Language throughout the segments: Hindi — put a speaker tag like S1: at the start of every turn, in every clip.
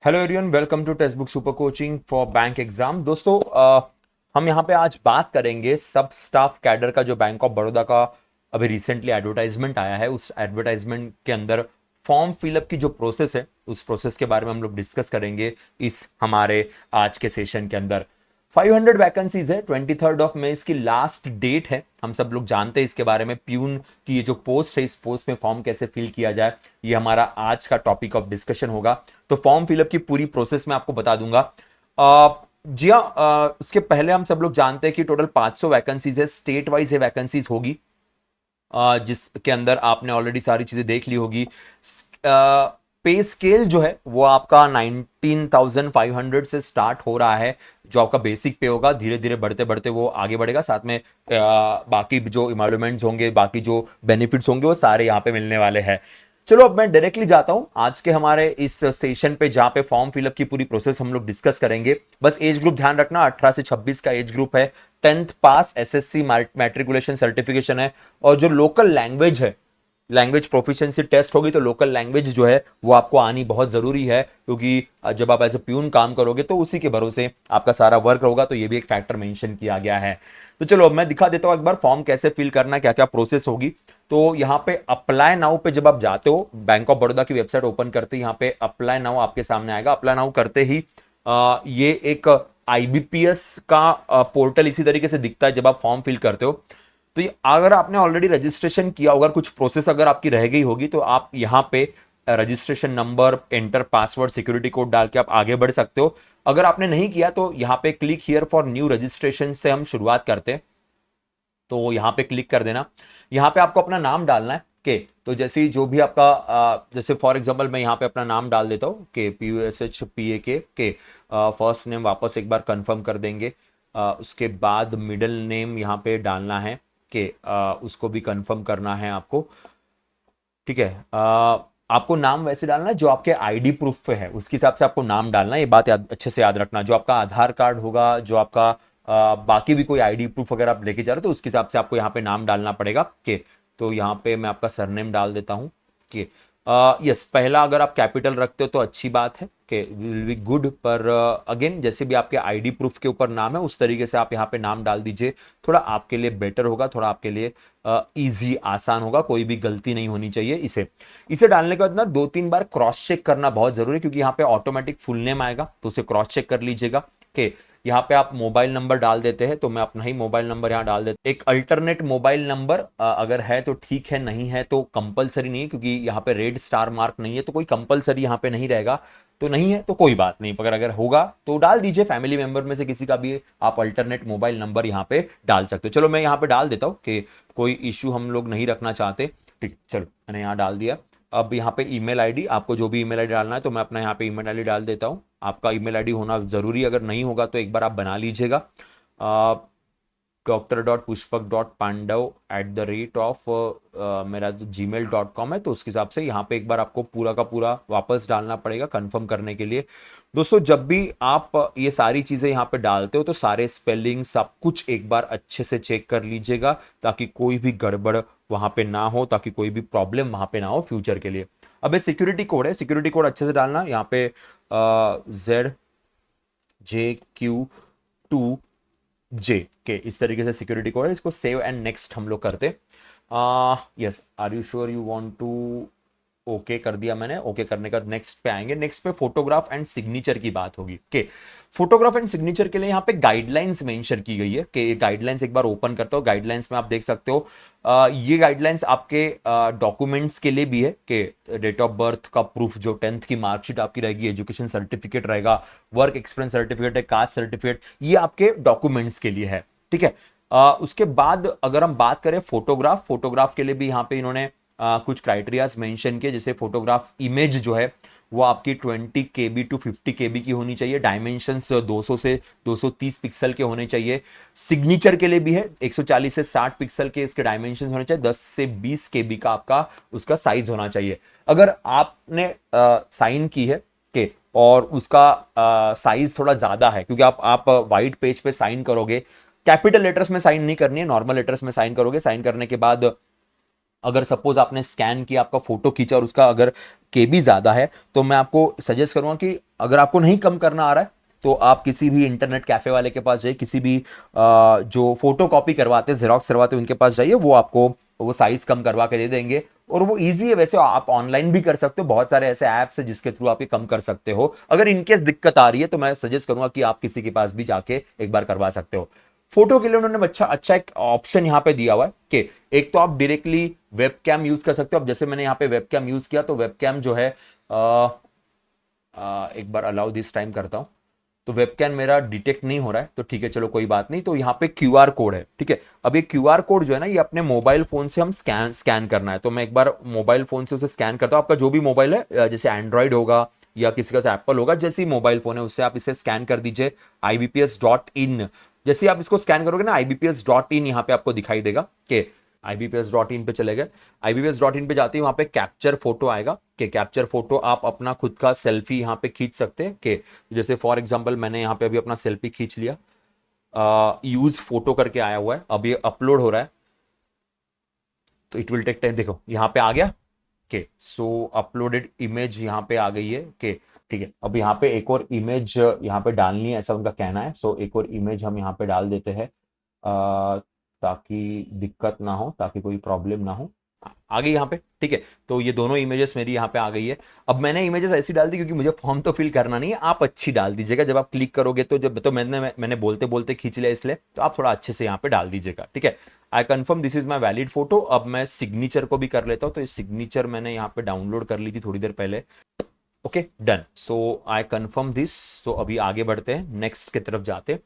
S1: Hello everyone, welcome to text book super coaching for bank exam. दोस्तों, हम यहाँ पे आज बात करेंगे सब स्टाफ कैडर का जो बैंक ऑफ बड़ौदा का अभी रिसेंटली एडवर्टाइजमेंट आया है। उस एडवर्टाइजमेंट के अंदर फॉर्म फिलअप की जो प्रोसेस है उस प्रोसेस के बारे में हम लोग डिस्कस करेंगे इस हमारे आज के सेशन के अंदर। 500 वैकेंसीज है, 23 इसकी लास्ट डेट है। हम सब लोग जानते हैं इसके बारे में। प्यून की ये जो पोस्ट है, इस पोस्ट में फॉर्म कैसे फिल किया जाए, ये हमारा आज का टॉपिक ऑफ डिस्कशन होगा। तो फॉर्म फिलअप की पूरी प्रोसेस मैं आपको बता दूंगा। जी हाँ, उसके पहले हम सब लोग जानते हैं कि टोटल 500 वैकेंसीज है, स्टेट वाइज है वैकेंसीज होगी, जिसके अंदर आपने ऑलरेडी सारी चीजें देख ली होगी। पे स्केल जो है वो आपका 19,500 से स्टार्ट हो रहा है, जो आपका बेसिक पे होगा। धीरे धीरे बढ़ते बढ़ते वो आगे बढ़ेगा। साथ में बाकी जो इमोल्यूमेंट्स होंगे, बाकी जो बेनिफिट्स होंगे, वो सारे यहाँ पे मिलने वाले हैं। चलो अब मैं डायरेक्टली जाता हूं आज के हमारे इस सेशन पे, जहां पे फॉर्म फिलअप की पूरी प्रोसेस हम लोग डिस्कस करेंगे। बस एज ग्रुप ध्यान रखना, 18 से 26 का एज ग्रुप है। 10th पास, एसएससी मैट्रिकुलेशन सर्टिफिकेशन है। और जो लोकल लैंग्वेज है, लैंग्वेज प्रोफिशिएंसी टेस्ट होगी, तो लोकल लैंग्वेज जो है वो आपको आनी बहुत जरूरी है, क्योंकि जब आप एज ए प्यून काम करोगे तो उसी के भरोसे आपका सारा वर्क होगा। तो ये भी एक फैक्टर मेंशन किया गया है। तो चलो अब मैं दिखा देता हूं एक बार फॉर्म कैसे फिल करना है, क्या क्या प्रोसेस होगी। तो यहाँ पे अप्लाई नाउ पे जब आप जाते हो, बैंक ऑफ बड़ौदा की वेबसाइट ओपन करते ही यहाँ पे अप्लाई नाउ आपके सामने आएगा। अप्लाई नाउ करते ही ये एक आईबीपीएस का पोर्टल इसी तरीके से दिखता है जब आप फॉर्म फिल करते हो। तो ये अगर आपने ऑलरेडी रजिस्ट्रेशन किया होगा, कुछ प्रोसेस अगर आपकी रह गई होगी, तो आप यहाँ पे registration number, enter password, security code डाल के आप आगे बढ़ सकते हो। अगर आपने नहीं किया तो यहाँ पे click here for new registration से हम शुरुआत करते हैं। तो यहाँ पे क्लिक कर देना। यहाँ पे आपको अपना नाम डालना है के। तो जैसे जो भी आपका जैसे फॉर एग्जांपल मैं यहाँ पे अपना नाम डाल देता हूँ के PUSHPAK के। फर्स्ट नेम वापस एक बार कंफर्म कर देंगे। उसके बाद मिडिल नेम यहाँ पे डालना है के, उसको भी कंफर्म करना है आपको। ठीक है। आपको नाम वैसे डालना है जो आपके आईडी प्रूफ पे है, उसके हिसाब से आपको नाम डालना है। ये बात अच्छे से याद रखना। जो आपका आधार कार्ड होगा, जो आपका बाकी भी कोई आईडी प्रूफ अगर आप लेके जा रहे हो, तो उसके हिसाब से आपको यहाँ पे नाम डालना पड़ेगा के। तो यहाँ पे मैं आपका सरनेम डाल देता हूँ के। यस, पहला अगर आप कैपिटल रखते हो तो अच्छी बात है कि विल बी गुड। पर अगेन जैसे भी आपके आईडी प्रूफ के ऊपर नाम है, उस तरीके से आप यहाँ पे नाम डाल दीजिए। थोड़ा आपके लिए बेटर होगा, थोड़ा आपके लिए इजी आसान होगा। कोई भी गलती नहीं होनी चाहिए। इसे इसे डालने के बाद ना 2-3 बार क्रॉस चेक करना बहुत जरूरी है, क्योंकि यहाँ पे ऑटोमेटिक फुल नेम आएगा, तो उसे क्रॉस चेक कर लीजिएगा कि यहाँ पे आप मोबाइल नंबर डाल देते हैं। तो मैं अपना ही मोबाइल नंबर यहाँ डाल देता हूँ। एक अल्टरनेट मोबाइल नंबर अगर है तो ठीक है, नहीं है तो कंपलसरी नहीं है, क्योंकि यहाँ पे रेड स्टार मार्क नहीं है, तो कोई कंपलसरी यहाँ पे नहीं रहेगा। तो नहीं है तो कोई बात नहीं, पर अगर होगा तो डाल दीजिए। फैमिली मेंबर में से किसी का भी आप अल्टरनेट मोबाइल नंबर यहाँ पे डाल सकते हो। चलो मैं यहाँ पे डाल देता हूँ कि कोई इश्यू हम लोग नहीं रखना चाहते। ठीक, चलो मैंने यहाँ डाल दिया। अब यहाँ पे ईमेल आईडी, आपको जो भी ईमेल आईडी डालना है, तो मैं अपना यहाँ पे ईमेल आईडी डाल देता हूँ। आपका ईमेल आईडी होना जरूरी, अगर नहीं होगा तो एक बार आप बना लीजिएगा। dr.pushpak.pandav@the rate of मेरा जो gmail.com है, तो उसके हिसाब से यहाँ पे एक बार आपको पूरा का पूरा वापस डालना पड़ेगा कंफर्म करने के लिए। दोस्तों, जब भी आप ये सारी चीजें यहाँ पे डालते हो, तो सारे स्पेलिंग सब कुछ एक बार अच्छे से चेक कर लीजिएगा, ताकि कोई भी गड़बड़ वहां पे ना हो, ताकि कोई भी प्रॉब्लम वहां पे ना हो फ्यूचर के लिए। अब ये सिक्योरिटी कोड है, सिक्योरिटी कोड अच्छे से डालना। यहाँ पे ZJQ2J के इस तरीके से सिक्योरिटी कोड है। इसको सेव एंड नेक्स्ट हम लोग करते। Yes, are you sure you want to, okay कर दिया मैंने। ओके करने का नेक्स्ट पे आएंगे। नेक्स्ट पे फोटोग्राफ एंड सिग्नेचर की बात होगी के। फोटोग्राफ एंड सिग्नेचर के लिए यहाँ पे गाइडलाइंस मेंशन की गई है कि ये गाइडलाइंस एक बार ओपन करता हूँ। गाइडलाइंस में आप देख सकते हो, ये गाइडलाइंस आपके डॉक्यूमेंट्स के लिए भी है कि डेट ऑफ बर्थ का प्रूफ, जो 10th की मार्कशीट आपकी रहेगी, एजुकेशन सर्टिफिकेट रहेगा, वर्क एक्सपीरियंस सर्टिफिकेट है, कास्ट सर्टिफिकेट, ये आपके डॉक्यूमेंट्स के लिए है। ठीक है। उसके बाद अगर हम बात करें फोटोग्राफ, फोटोग्राफ के लिए भी यहाँ पे इन्होंने कुछ क्राइटेरियाज मेंशन किए। जैसे फोटोग्राफ इमेज जो है वो आपकी 20 KB टू 50 KB की होनी चाहिए। डायमेंशंस 200 से 230 पिक्सल के होने चाहिए। सिग्नेचर के लिए भी है, 140 से 60 पिक्सल के इसके डायमेंशंस होने चाहिए। 10 से 20 KB का आपका उसका साइज होना चाहिए। अगर आपने साइन की है के और उसका साइज थोड़ा ज्यादा है, क्योंकि आप वाइट पेज पे साइन करोगे, कैपिटल लेटर्स में साइन नहीं करनी है, नॉर्मल लेटर्स में साइन करोगे। साइन करने के बाद अगर सपोज आपने स्कैन किया, आपका फोटो खींचा और उसका अगर केबी ज्यादा है, तो मैं आपको सजेस्ट करूंगा कि अगर आपको नहीं कम करना आ रहा है तो आप किसी भी इंटरनेट कैफे वाले के पास जाइए, किसी भी जो फोटो कॉपी करवाते हैं, जेरोक्स करवाते हैं, उनके पास जाइए, वो आपको वो साइज कम करवा के दे देंगे। और वो इजी है, वैसे आप ऑनलाइन भी कर सकते हो, बहुत सारे ऐसे ऐप्स है जिसके थ्रू आप ये कम कर सकते हो। अगर इनकेस दिक्कत आ रही है तो मैं सजेस्ट करूंगा कि आप किसी के पास भी जाके एक बार करवा सकते हो। फोटो के लिए उन्होंने अच्छा अच्छा एक ऑप्शन यहाँ पे दिया हुआ है कि एक तो आप डायरेक्टली वेबकैम यूज कर सकते हो। अब जैसे मैंने यहाँ पे वेबकैम यूज किया, तो वेबकैम जो है एक बार अलाउ दिस टाइम करता हूं, तो वेबकैम मेरा डिटेक्ट नहीं हो रहा है, तो ठीक है, चलो कोई बात नहीं। तो यहाँ पे क्यूआर कोड है, ठीक है। अब ये क्यूआर कोड जो है ना, ये अपने मोबाइल फोन से हम स्कैन करना है। तो मैं एक बार मोबाइल फोन से उसे स्कैन करता हूँ। आपका जो भी मोबाइल है, जैसे एंड्रॉइड होगा या किसी का एप्पल होगा, जैसी मोबाइल फोन है उससे आप इसे स्कैन कर दीजिए ibps.in। जैसे आप इसको स्कैन करोगे ना, ibps.in यहाँ पे आपको दिखाई देगा कि ibps.in पे चले गए। ibps.in पे जाते ही वहां पे कैप्चर फोटो आएगा कि कैप्चर फोटो आप अपना खुद का सेल्फी यहाँ पे खींच सकते हैं। कि जैसे फॉर एग्जांपल मैंने यहाँ पे अभी अपना सेल्फी खींच लिया, यूज फोटो करके आया हुआ है, अब ये अपलोड हो रहा है, तो इट विल टेक टाइम। देखो यहाँ पे आ गया के, सो अपलोडेड इमेज यहाँ पे आ गई है के, ठीक है। अब यहाँ पे एक और इमेज यहाँ पे डालनी है, ऐसा उनका कहना है। सो एक और इमेज हम यहाँ पे डाल देते हैं ताकि दिक्कत ना हो, ताकि कोई प्रॉब्लम ना हो। आ गई यहाँ पे, ठीक है। तो ये दोनों इमेजेस मेरी यहाँ पे आ गई है। अब मैंने इमेजेस ऐसी डाल दी क्योंकि मुझे फॉर्म तो फिल करना नहीं है, आप अच्छी डाल दीजिएगा। जब आप क्लिक करोगे तो जब तो मैंने बोलते बोलते खींच लिया, इसलिए तो आप थोड़ा अच्छे से यहाँ पे डाल दीजिएगा, ठीक है। आई confirm this is my valid photo. अब मैं सिग्नेचर को भी कर लेता हूँ, तो इस सिग्नेचर मैंने यहाँ पे डाउनलोड कर ली थी थोड़ी देर पहले। Okay done, so I confirm this. So अभी आगे बढ़ते हैं, नेक्स्ट की तरफ जाते हैं।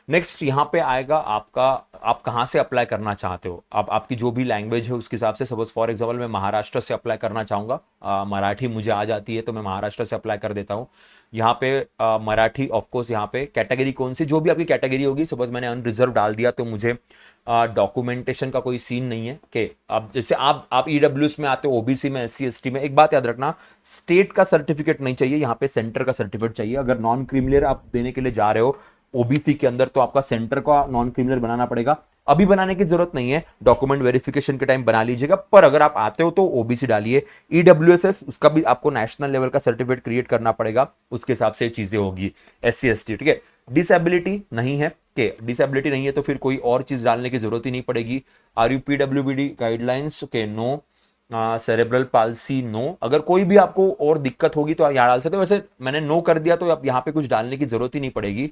S1: नेक्स्ट यहाँ पे आएगा आपका, आप कहाँ से अप्लाई करना चाहते हो। आप आपकी जो भी लैंग्वेज है उसके हिसाब से, सपोज फॉर एग्जांपल मैं महाराष्ट्र से अप्लाई करना चाहूँगा, मराठी मुझे आ जाती है तो मैं महाराष्ट्र से अप्लाई कर देता हूँ। यहाँ पे मराठी ऑफकोर्स, यहाँ पे कैटेगरी कौन सी, जो भी आपकी कैटेगरी होगी, सपोज मैंने अनरिजर्व डाल दिया तो मुझे डॉक्यूमेंटेशन का कोई सीन नहीं है कि अब जैसे आप ईडब्ल्यूएस में आते हो, ओबीसी में, एससी एसटी में, एक बात याद रखना, स्टेट का सर्टिफिकेट नहीं चाहिए, यहाँ पे सेंटर का सर्टिफिकेट चाहिए। अगर नॉन क्रीमिलियर आप देने के लिए जा रहे हो ओबीसी के अंदर, तो आपका सेंटर का नॉन क्रिमिनल बनाना पड़ेगा। अभी बनाने की जरूरत नहीं है, डॉक्यूमेंट वेरिफिकेशन के टाइम बना लीजिएगा, पर अगर आप आते हो तो ओबीसी डालिए। ईडब्ल्यूएसएस, उसका भी आपको नेशनल लेवल का सर्टिफिकेट क्रिएट करना पड़ेगा, उसके हिसाब से चीजें होगी। एससी एसटी, ठीक है। डिसेबिलिटी नहीं है, के डिसेबिलिटी नहीं है तो फिर कोई और चीज डालने की जरूरत ही नहीं पड़ेगी। आर यू पीडब्ल्यूबीडी गाइडलाइंस, के नो। Cerebral palsy no. अगर कोई भी आपको और दिक्कत होगी तो आप यहाँ डाल सकते हो, वैसे मैंने नो कर दिया तो आप यहाँ पे कुछ डालने की जरूरत ही नहीं पड़ेगी।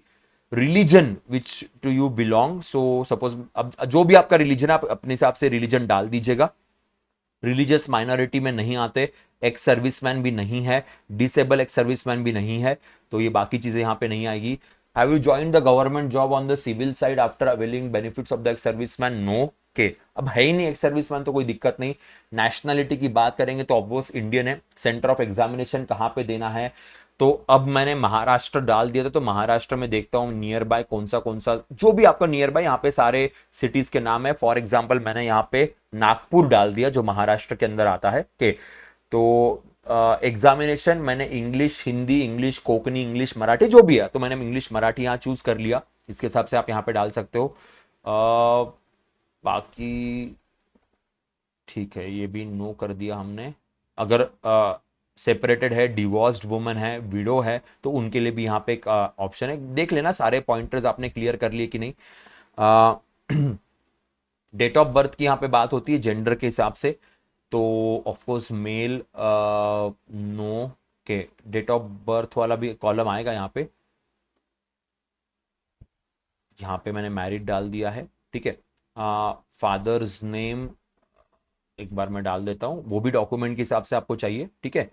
S1: Religion which to you belong, so suppose अब जो भी आपका रिलीजन, आप अपने हिसाब से रिलीजन डाल दीजिएगा। रिलीजियस माइनॉरिटी में नहीं आते, एक्स सर्विसमैन भी नहीं है, डिसेबल एक्स सर्विसमैन भी नहीं है, तो ये बाकी चीजें यहाँ पे नहीं आएगी। Have you join the government job on the civil side after availing benefits of the ex serviceman, no. के अब है ही नहीं एक्स सर्विसमैन तो कोई दिक्कत नहीं। नेशनलिटी की बात करेंगे तो ऑब्वियस इंडियन है। सेंटर ऑफ एग्जामिनेशन कहाँ पे देना है, तो अब मैंने महाराष्ट्र डाल दिया था, तो महाराष्ट्र में देखता हूँ नियर बाय कौन सा जो भी आपका नियर बाय, यहाँ पे सारे सिटीज के नाम है। फॉर एग्जाम्पल मैंने यहाँ पे नागपुर डाल दिया जो महाराष्ट्र के अंदर आता है, के तो एग्जामिनेशन मैंने English, Hindi, English, Konkani, English, Marathi जो भी है, तो मैंने इंग्लिश मराठी यहाँ चूज कर लिया। इसके हिसाब से आप यहाँ पे डाल सकते हो। बाकी ठीक है, ये भी नो कर दिया हमने। अगर सेपरेटेड है, डिवोर्स्ड वुमन है, विडो है, तो उनके लिए भी यहाँ पे एक ऑप्शन है। देख लेना सारे पॉइंटर्स आपने क्लियर कर लिए कि नहीं। डेट ऑफ बर्थ की यहाँ पे बात होती है जेंडर के हिसाब से, तो ऑफकोर्स मेल, नो। के डेट ऑफ बर्थ वाला भी कॉलम आएगा यहाँ पे। यहाँ पे मैंने मैरिड डाल दिया है, ठीक है। फादर्स नेम एक बार मैं डाल देता हूँ, वो भी डॉक्यूमेंट के हिसाब से आपको चाहिए, ठीक है।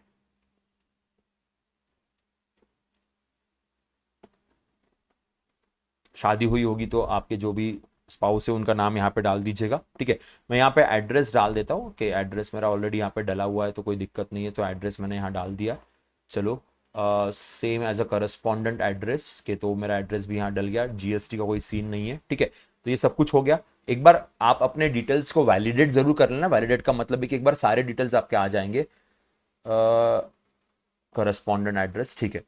S1: शादी हुई होगी तो आपके जो भी स्पाउस है उनका नाम यहाँ पे डाल दीजिएगा, ठीक है। मैं यहाँ पे एड्रेस डाल देता हूँ कि एड्रेस मेरा ऑलरेडी यहाँ पे डला हुआ है तो कोई दिक्कत नहीं है, तो एड्रेस मैंने यहाँ डाल दिया। चलो same as a correspondent address के, तो मेरा एड्रेस भी यहाँ डल गया, जीएसटी का कोई सीन नहीं है, ठीक है। तो ये सब कुछ हो गया। एक बार आप अपने डिटेल्स को वैलिडेट जरूर कर लेना। वैलिडेट का मतलब है कि एक बार सारे डिटेल्स आपके आ जाएंगे। करस्पॉन्डेंट एड्रेस, ठीक है।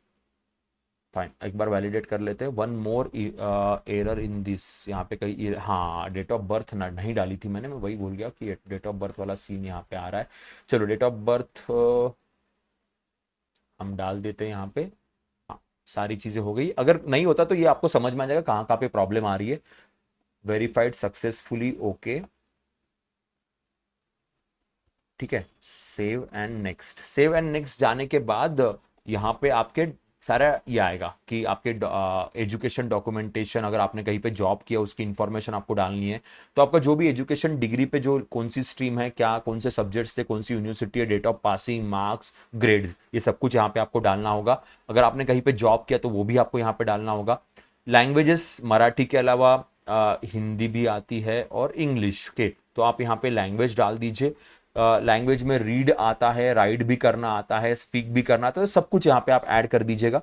S1: फाइन, एक बार वैलिडेट कर लेते हैं। One more error in this, यहाँ पे कहीं हाँ डेट ऑफ बर्थ ना नहीं डाली थी मैंने, मैं वही भूल गया कि डेट ऑफ बर्थ वाला सीन यहाँ पे आ रहा है। चलो डेट ऑफ बर्थ हम डाल देते हैं यहाँ पे। हाँ सारी चीजें हो गई, अगर नहीं होता तो ये आपको समझ में आ जाएगा कहाँ कहाँ पे प्रॉब्लम आ रही है। वेरीफाइड सक्सेसफुली, ओके ठीक है। Save and next, save and next जाने के बाद यहाँ पे आपके सारा ये आएगा कि आपके एजुकेशन डॉक्यूमेंटेशन, अगर आपने कहीं पे जॉब किया उसकी इंफॉर्मेशन आपको डालनी है, तो आपका जो भी एजुकेशन डिग्री पे जो कौन सी स्ट्रीम है, क्या कौन से सब्जेक्ट्स थे, कौन सी यूनिवर्सिटी है, date of passing, marks, grades, ये सब कुछ यहाँ पे आपको डालना होगा। अगर आपने कहीं पे जॉब किया तो वो भी आपको यहाँ पे डालना होगा। लैंग्वेजेस मराठी के अलावा हिंदी भी आती है और इंग्लिश के, तो आप यहाँ पे लैंग्वेज डाल दीजिए। लैंग्वेज में रीड आता है, राइट भी करना आता है, स्पीक भी करना आता है, तो सब कुछ यहाँ पे आप ऐड कर दीजिएगा,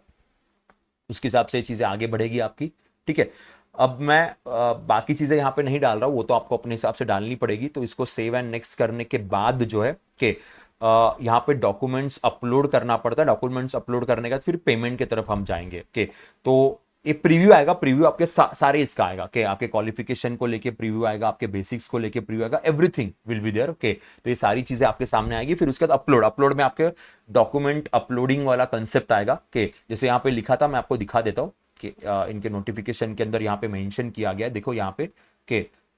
S1: उसके हिसाब से चीजें आगे बढ़ेगी आपकी। ठीक है, अब मैं बाकी चीजें यहाँ पे नहीं डाल रहा हूँ, वो तो आपको अपने हिसाब से डालनी पड़ेगी। तो इसको सेव एंड नेक्स्ट करने के बाद जो है कि यहाँ पे डॉक्यूमेंट्स अपलोड करना पड़ता है। डॉक्यूमेंट्स अपलोड करने के बाद फिर पेमेंट की तरफ हम जाएंगे। के तो एक प्रीव्यू आएगा, प्रीव्यू आपके सारे इसका आएगा कि आपके क्वालिफिकेशन को लेके प्रीव्यू आएगा, आपके बेसिक्स को लेके प्रीव्यू आएगा, everything will be there. Okay, तो ये सारी चीजें आपके सामने आएगी। फिर उसके बाद अपलोड, अपलोड में आपके डॉक्यूमेंट अपलोडिंग वाला कंसेप्ट आएगा कि जैसे यहाँ पे लिखा था, मैं आपको दिखा देता हूँ कि इनके नोटिफिकेशन के अंदर यहाँ पे मेंशन किया गया है, देखो यहाँ पे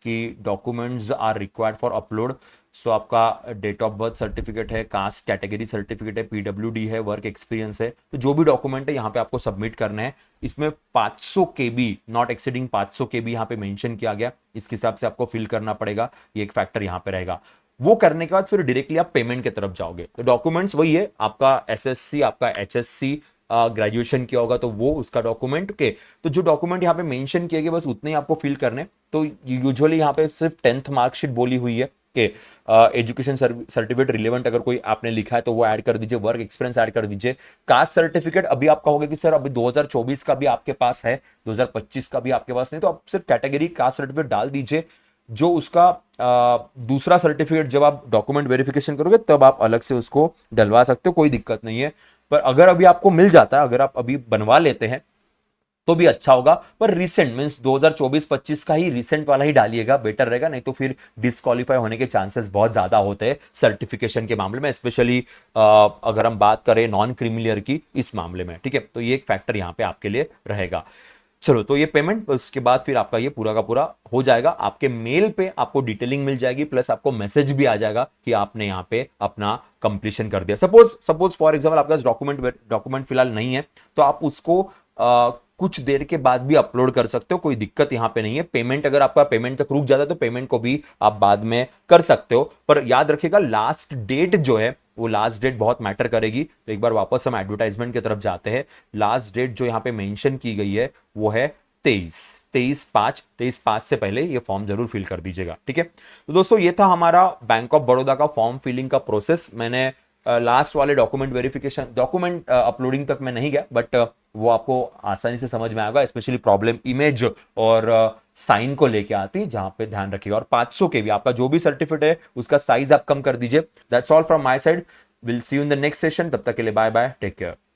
S1: कि documents are required for upload. So आपका डेट ऑफ बर्थ सर्टिफिकेट है, कास्ट कैटेगरी सर्टिफिकेट है, पीडब्ल्यूडी है, वर्क एक्सपीरियंस है, तो जो भी डॉक्यूमेंट है यहाँ पे आपको सबमिट करना है। इसमें 500 KB नॉट एक्सीडिंग 500 KB यहाँ पे मेंशन किया गया, इसके हिसाब से आपको फिल करना पड़ेगा, ये एक फैक्टर यहाँ पे रहेगा। वो करने के बाद फिर डायरेक्टली आप पेमेंट की तरफ जाओगे। तो डॉक्यूमेंट्स वही है, आपका SSC, आपका HSC, ग्रेजुएशन किया होगा तो वो उसका डॉक्यूमेंट के, तो जो डॉक्यूमेंट यहाँ पे मेंशन किए गए बस उतने ही आपको फिल करने। तो यूजुअली यहाँ पे सिर्फ 10th मार्कशीट बोली हुई है कि एजुकेशन सर्टिफिकेट रिलेवेंट अगर कोई आपने लिखा है तो वो ऐड कर दीजिए, वर्क एक्सपीरियंस ऐड कर दीजिए। कास्ट सर्टिफिकेट अभी आपका होगा कि सर अभी 2024 का भी आपके पास है, 2025 का भी आपके पास नहीं, तो आप सिर्फ कैटेगरी कास्ट सर्टिफिकेट डाल दीजिए। जो उसका दूसरा सर्टिफिकेट जब आप डॉक्यूमेंट वेरिफिकेशन करोगे तब आप अलग से उसको डलवा सकते हो, कोई दिक्कत नहीं है। पर अगर अभी आपको मिल जाता है, अगर आप अभी बनवा लेते हैं तो भी अच्छा होगा, पर रिसेंट मींस 2024-25 का ही रिसेंट वाला ही डालिएगा, बेटर रहेगा, नहीं तो फिर डिस्क्वालीफाई होने के चांसेस बहुत ज्यादा होते हैं सर्टिफिकेशन के मामले में, स्पेशली अगर हम बात करें नॉन क्रीमिलियर की इस मामले में। ठीक है, तो ये एक फैक्टर यहाँ पे आपके लिए रहेगा। चलो, तो ये पेमेंट उसके बाद फिर आपका ये पूरा का पूरा हो जाएगा। आपके मेल पे आपको डिटेलिंग मिल जाएगी, प्लस आपको मैसेज भी आ जाएगा कि आपने यहाँ पे अपना कंप्लीशन कर दिया। सपोज फॉर एग्जांपल आपका डॉक्यूमेंट फिलहाल नहीं है, तो आप उसको कुछ देर के बाद भी अपलोड कर सकते हो, कोई दिक्कत यहां पे नहीं है। पेमेंट अगर आपका पेमेंट तक रुक जाता है तो पेमेंट को भी आप बाद में कर सकते हो, पर याद रखिएगा लास्ट डेट जो है वो लास्ट डेट बहुत मैटर करेगी। तो एक बार वापस हम एडवर्टाइजमेंट की तरफ जाते हैं। लास्ट डेट जो यहाँ पे मेंशन की गई है वो है 23/5 से पहले ये फॉर्म जरूर फिल कर दीजिएगा। ठीक है, तो दोस्तों ये था हमारा बैंक ऑफ बड़ौदा का फॉर्म फिलिंग का प्रोसेस। मैंने लास्ट वाले डॉक्यूमेंट वेरिफिकेशन, डॉक्यूमेंट अपलोडिंग तक मैं नहीं गया, बट वो आपको आसानी से समझ में आएगा। स्पेशली प्रॉब्लम इमेज और साइन को लेके आती है, जहां पे ध्यान रखिएगा। और 500 के भी आपका जो भी सर्टिफिकेट है उसका साइज आप कम कर दीजिए। That's all from my side, will see you in the next session. तब तक के लिए बाय बाय, टेक केयर।